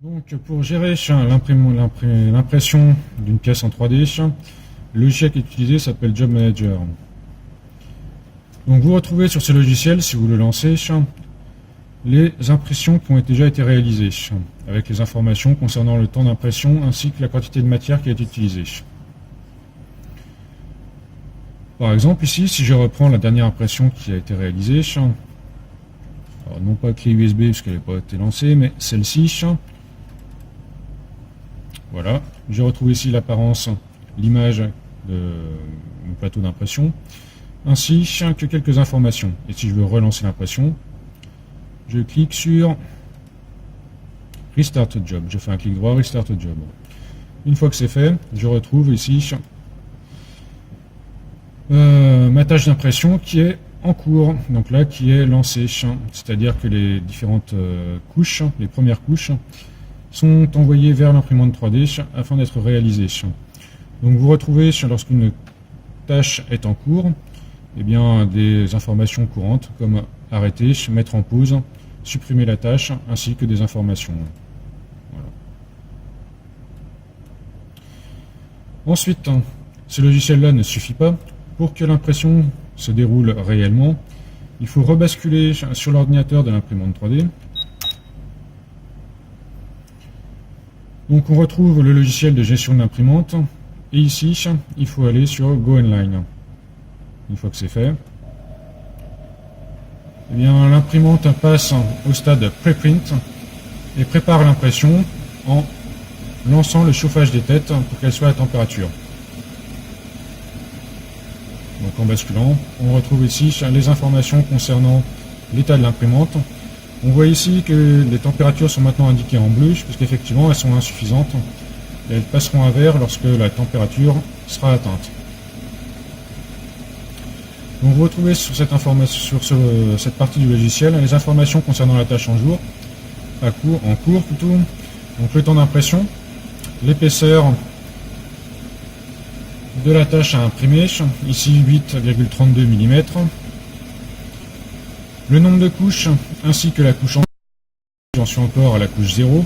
Donc pour gérer l'impression d'une pièce en 3D, le logiciel qui est utilisé s'appelle Job Manager. Donc vous retrouvez sur ce logiciel, si vous le lancez, les impressions qui ont déjà été réalisées, avec les informations concernant le temps d'impression ainsi que la quantité de matière qui a été utilisée. Par exemple ici, si je reprends la dernière impression qui a été réalisée, alors non pas clé USB parce qu'elle n'a pas été lancée, mais celle-ci, voilà, je retrouve ici l'apparence, l'image du plateau d'impression, ainsi que quelques informations. Et si je veux relancer l'impression, je clique sur Restart Job. Je fais un clic droit, Restart Job. Une fois que c'est fait, je retrouve ici ma tâche d'impression qui est en cours, donc là qui est lancée, c'est-à-dire que les différentes couches, les premières couches, sont envoyées vers l'imprimante 3D afin d'être réalisées. Donc vous retrouvez, lorsqu'une tâche est en cours, eh bien, des informations courantes comme arrêter, mettre en pause, supprimer la tâche, ainsi que des informations. Voilà. Ensuite, ce logiciel-là ne suffit pas. Pour que l'impression se déroule réellement, il faut rebasculer sur l'ordinateur de l'imprimante 3D. Donc on retrouve le logiciel de gestion de l'imprimante, et ici, il faut aller sur Go Online. Une fois que c'est fait, eh bien l'imprimante passe au stade preprint et prépare l'impression en lançant le chauffage des têtes pour qu'elle soit à température. Donc en basculant, on retrouve ici les informations concernant l'état de l'imprimante. On voit ici que les températures sont maintenant indiquées en bleu, puisqu'effectivement elles sont insuffisantes. Et elles passeront à vert lorsque la température sera atteinte. Donc vous retrouvez sur cette partie du logiciel les informations concernant la tâche en cours plutôt. Donc le temps d'impression, l'épaisseur de la tâche à imprimer, ici 8,32 mm, le nombre de couches ainsi que la couche en j'en suis encore à la couche 0,